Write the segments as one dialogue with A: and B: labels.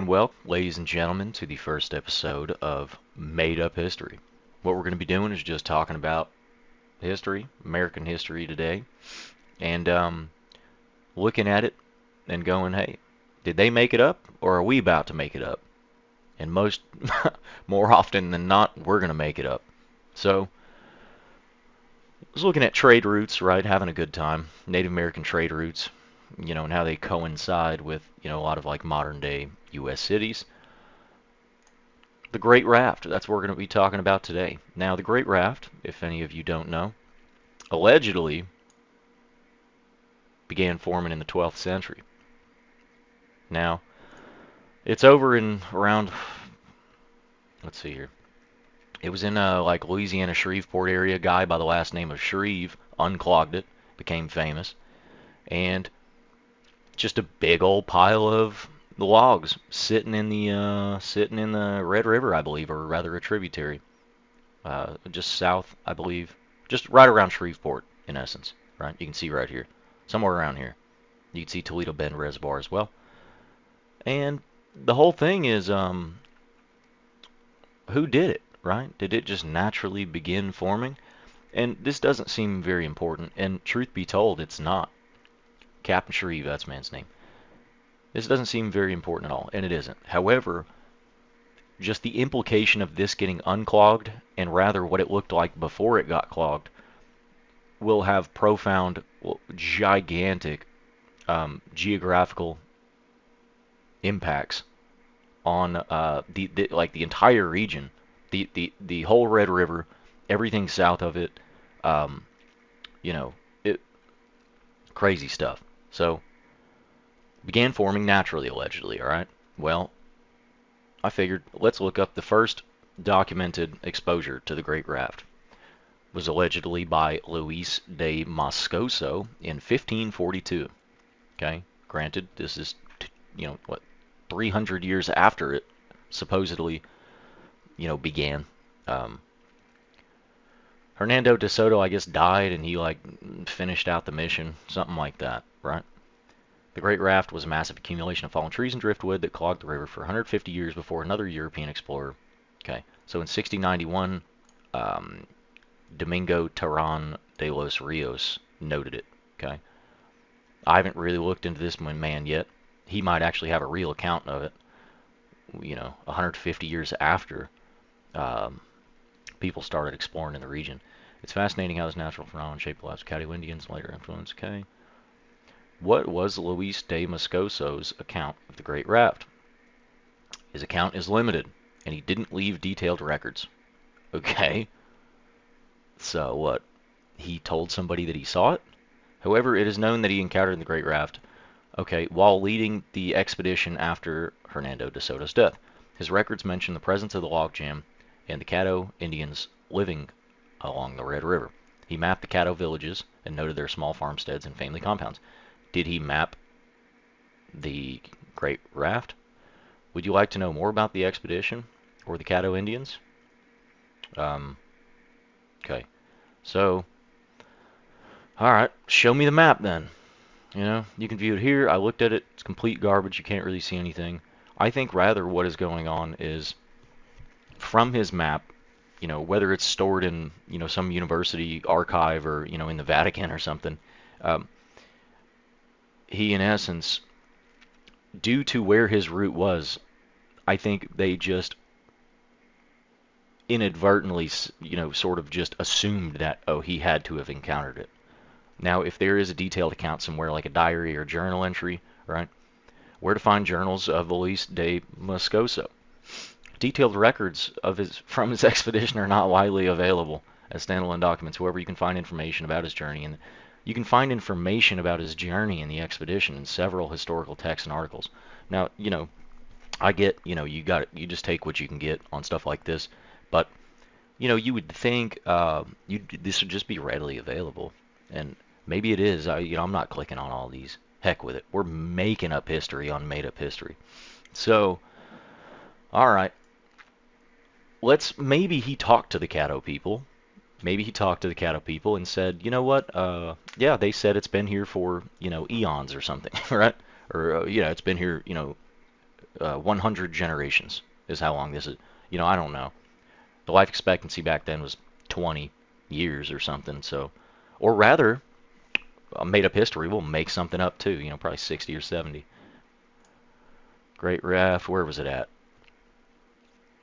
A: welcome, ladies and gentlemen, to the first episode of Made Up History. What we're going to be doing is just talking about history, American history today, and looking at it and going, hey, did they make it up, or are we about to make it up? And more often than not, we're going to make it up. So, I was looking at trade routes, right? Having a good time. Native American trade routes, and how they coincide with, a lot of like modern day U.S. cities. The Great Raft, that's what we're going to be talking about today. Now, the Great Raft, if any of you don't know, allegedly began forming in the 12th century. Now, it's over in around, let's see here. It was in like Louisiana Shreveport area. A guy by the last name of Shreve unclogged it, became famous, and just a big old pile of the logs sitting in the Red River, I believe, or rather a tributary, just south, I believe, just right around Shreveport, in essence. Right, you can see right here, somewhere around here. You can see Toledo Bend Reservoir as well. And the whole thing is, who did it? Right? Did it just naturally begin forming? And this doesn't seem very important. And truth be told, it's not. Captain Shreve, that's the man's name. This doesn't seem very important at all, and it isn't. However, just the implication of this getting unclogged, and rather what it looked like before it got clogged, will have profound, well, gigantic geographical impacts on the entire region, the whole Red River, everything south of it, um, it crazy stuff. So began forming naturally, allegedly. All right. Well, I figured let's look up the first documented exposure to the Great Raft. It was allegedly by Luis de Moscoso in 1542. Okay, granted, this is, what, 300 years after it supposedly, began. Um, Hernando de Soto, I guess, died, and he like finished out the mission, something like that, right? The Great Raft was a massive accumulation of fallen trees and driftwood that clogged the river for 150 years before another European explorer. Okay, so in 1691, Domingo Terran de los Rios noted it. Okay, I haven't really looked into this man yet. He might actually have a real account of it. 150 years after people started exploring in the region. It's fascinating how this natural phenomenon shaped the lives of Caddo Indians and later influence. Okay. What was Luis de Moscoso's account of the Great Raft? His account is limited, and he didn't leave detailed records. Okay. So what? He told somebody that he saw it? However, it is known that he encountered the Great Raft, okay, while leading the expedition after Hernando de Soto's death. His records mention the presence of the logjam and the Caddo Indians living along the Red River. He mapped the Caddo villages and noted their small farmsteads and family compounds. Did he map the Great Raft? Would you like to know more about the expedition or the Caddo Indians? Okay. So, all right, show me the map then. You can view it here. I looked at it. It's complete garbage. You can't really see anything. I think rather what is going on is from his map, whether it's stored in, some university archive or, in the Vatican or something, he, in essence, due to where his route was, I think they just inadvertently, sort of just assumed that, oh, he had to have encountered it. Now, if there is a detailed account somewhere, like a diary or journal entry, right, where to find journals of Luis de Moscoso? Detailed records from his expedition are not widely available as standalone documents. However, you can find information about his journey, and you can find information about his journey in the expedition in several historical texts and articles. Now, I get, you just take what you can get on stuff like this, but you would think this would just be readily available, and maybe it is. I'm not clicking on all these. Heck with it. We're making up history on made up history. So, all right. Maybe he talked to the Caddo people. Maybe he talked to the Caddo people and said, you know what? Yeah, they said it's been here for, eons or something, right? Or, it's been here, 100 generations is how long this is. I don't know. The life expectancy back then was 20 years or something. So, or rather, made up history. We'll make something up too. Probably 60 or 70. Great Raft. Where was it at?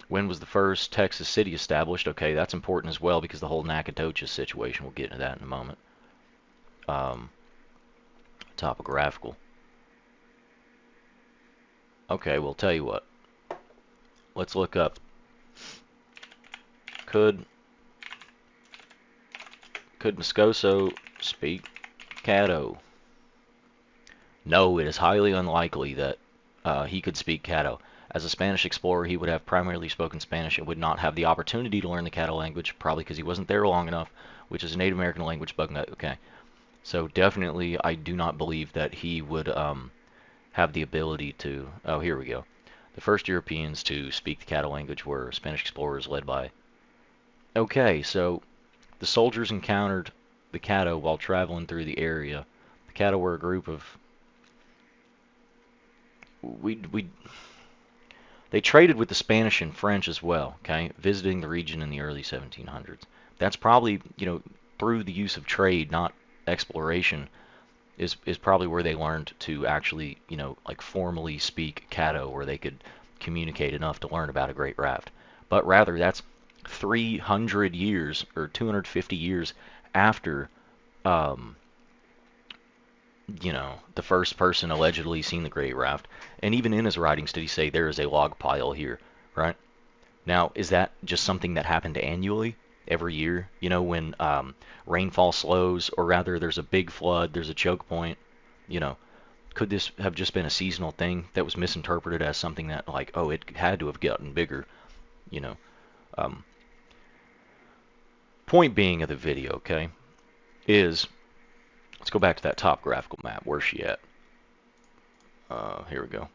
A: When was the first Texas city established? Okay, that's important as well because the whole Nacogdoches situation. We'll get into that in a moment. Topographical. Okay, well, tell you what. Let's look up. Could Moscoso speak Caddo? No, it is highly unlikely that he could speak Caddo. As a Spanish explorer, he would have primarily spoken Spanish and would not have the opportunity to learn the Caddo language, probably because he wasn't there long enough, which is a Native American language bug. Okay, so definitely I do not believe that he would have the ability to... Oh, here we go. The first Europeans to speak the Caddo language were Spanish explorers led by... Okay, so the soldiers encountered the Caddo while traveling through the area. The Caddo were a group of... They traded with the Spanish and French as well, okay, visiting the region in the early 1700s. That's probably, through the use of trade, not exploration, is probably where they learned to actually, like formally speak Caddo, where they could communicate enough to learn about a great raft. But rather, that's 300 years or 250 years after, the first person allegedly seen the great raft. And even in his writings did he say there is a log pile here, right? Now, is that just something that happened annually, every year? When rainfall slows, or rather there's a big flood, there's a choke point, could this have just been a seasonal thing that was misinterpreted as something that, like, oh, it had to have gotten bigger, Point being of the video, okay, is, let's go back to that top graphical map. Where's she at? Here we go.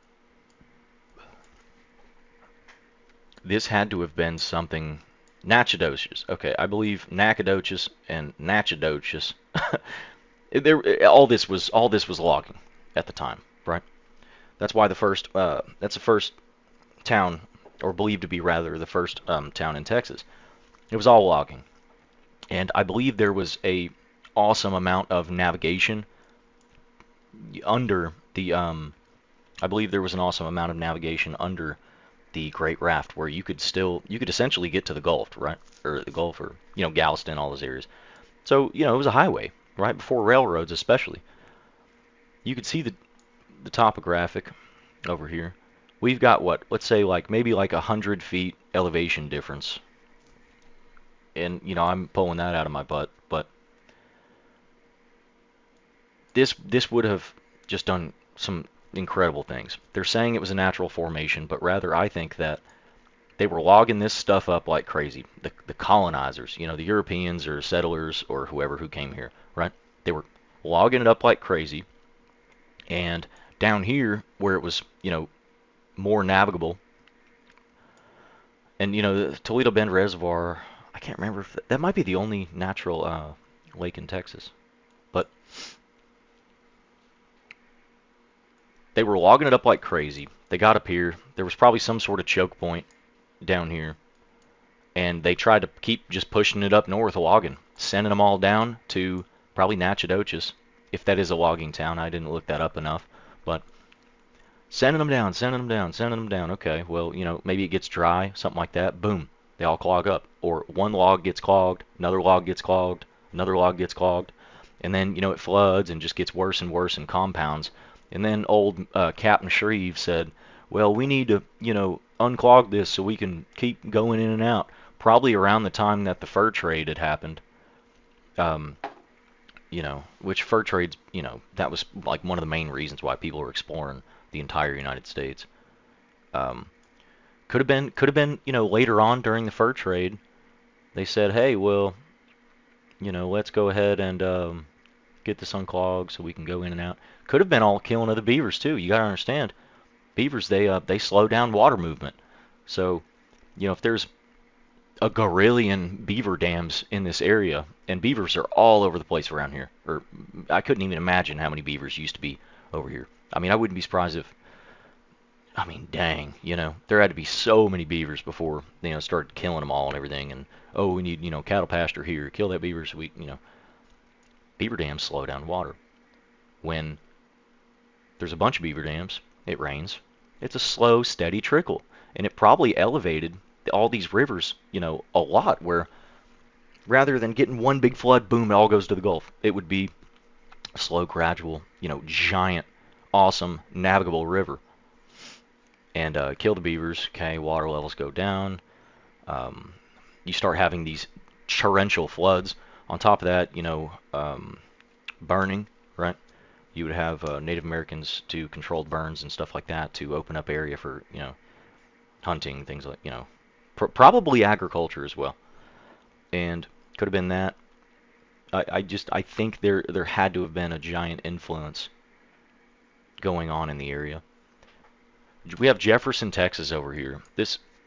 A: This had to have been something... Nacogdoches. Okay, I believe Nacogdoches and Natchitoches. all this was logging at the time, right? That's why that's the first town, or believed to be rather the first town in Texas. It was all logging, and I believe there was a awesome amount of navigation under the I believe there was an awesome amount of navigation under the Great Raft, where you could essentially get to the Gulf, right? Or the Gulf, or Galveston, all those areas. So it was a highway, right before railroads, especially. You could see the topographic over here. We've got what? Let's say maybe 100 feet elevation difference, and I'm pulling that out of my butt, but this would have just done some incredible things. They're saying it was a natural formation, but rather I think that they were logging this stuff up like crazy. The colonizers, the Europeans or settlers or whoever who came here, right? They were logging it up like crazy. And down here, where it was, more navigable, and the Toledo Bend Reservoir, I can't remember if that might be the only natural lake in Texas, but they were logging it up like crazy. They got up here. There was probably some sort of choke point down here, and they tried to keep just pushing it up north, logging, sending them all down to probably Natchitoches, if that is a logging town. I didn't look that up enough, but sending them down, sending them down, sending them down. Okay, well, maybe it gets dry, something like that. Boom, they all clog up. Or one log gets clogged, another log gets clogged, another log gets clogged, and then, it floods and just gets worse and worse and compounds. And then old Captain Shreve said, well, we need to, unclog this so we can keep going in and out. Probably around the time that the fur trade had happened. Which fur trades, that was like one of the main reasons why people were exploring the entire United States. Could have been, later on during the fur trade, they said, hey, well, let's go ahead and get this unclogged so we can go in and out. Could have been all killing of the beavers too. You gotta understand, beavers, they slow down water movement. So, if there's a gorillion beaver dams in this area, and beavers are all over the place around here, or I couldn't even imagine how many beavers used to be over here. I mean, I wouldn't be surprised if I mean, dang, there had to be so many beavers before, started killing them all and everything. And, oh, we need, cattle pasture here. Kill that beaver so beaver dams slow down water. When there's a bunch of beaver dams, it rains. It's a slow, steady trickle. And it probably elevated all these rivers, a lot, where rather than getting one big flood, boom, it all goes to the Gulf. It would be a slow, gradual, giant, awesome, navigable river. And kill the beavers, okay, water levels go down. Um, you start having these torrential floods. On top of that, burning, right? You would have Native Americans to control burns and stuff like that to open up area for, hunting, things like, probably agriculture as well. And could have been that. I think there had to have been a giant influence going on in the area. We have Jefferson, Texas over here.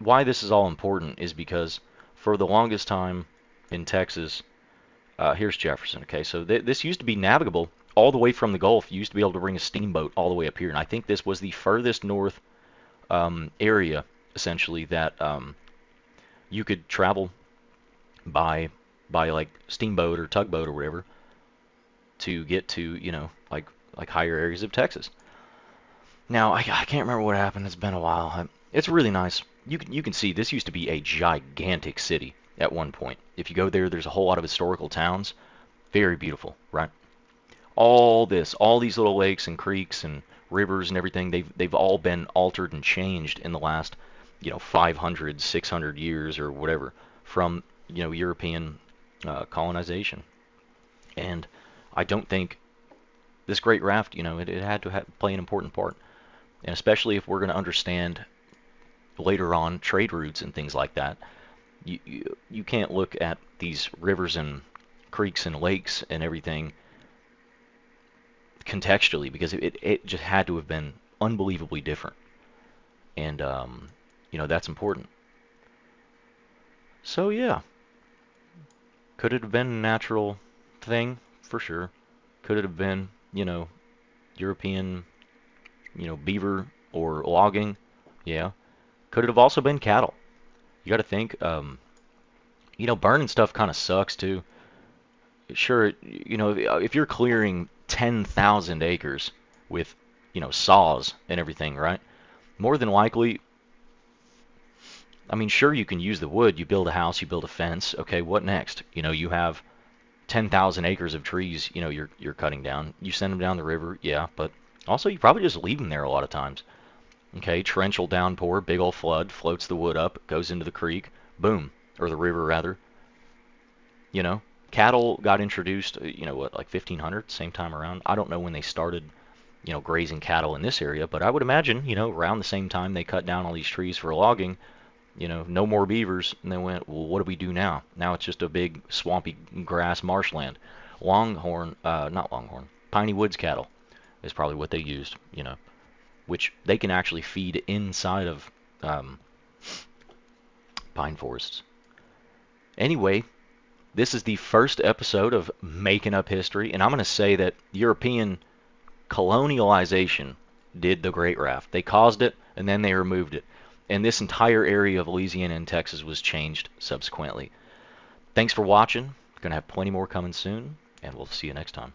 A: Why this is all important is because for the longest time in Texas, here's Jefferson. Okay, so this used to be navigable all the way from the Gulf. You used to be able to bring a steamboat all the way up here, and I think this was the furthest north area, essentially, that you could travel by like steamboat or tugboat or whatever to get to, like higher areas of Texas. Now, I can't remember what happened. It's been a while. It's really nice. You can see this used to be a gigantic city at one point. If you go there, there's a whole lot of historical towns. Very beautiful, right? All these little lakes and creeks and rivers and everything, they've all been altered and changed in the last, 500, 600 years or whatever from, European colonization. And I don't think this great raft, it had to play an important part. And especially if we're going to understand later on trade routes and things like that, you can't look at these rivers and creeks and lakes and everything contextually, because it just had to have been unbelievably different. And, that's important. So, yeah, could it have been a natural thing? For sure. Could it have been, European, beaver or logging? Yeah. Could it have also been cattle? You got to think, burning stuff kind of sucks too. Sure, if you're clearing 10,000 acres with, saws and everything, right? More than likely, I mean, sure, you can use the wood. You build a house, you build a fence. Okay, what next? You have 10,000 acres of trees, you're cutting down. You send them down the river, yeah, but also you probably just leave them there a lot of times. Okay, torrential downpour, big old flood, floats the wood up, goes into the creek, boom, or the river rather. You know, cattle got introduced, what, like 1500, same time around. I don't know when they started, grazing cattle in this area, but I would imagine, around the same time they cut down all these trees for logging, no more beavers, and they went, well, what do we do now? Now it's just a big swampy grass marshland. Not longhorn, piney woods cattle is probably what they used, which they can actually feed inside of pine forests. Anyway, this is the first episode of Making Up History, and I'm going to say that European colonialization did the Great Raft. They caused it, and then they removed it. And this entire area of Louisiana and Texas was changed subsequently. Thanks for watching. Going to have plenty more coming soon, and we'll see you next time.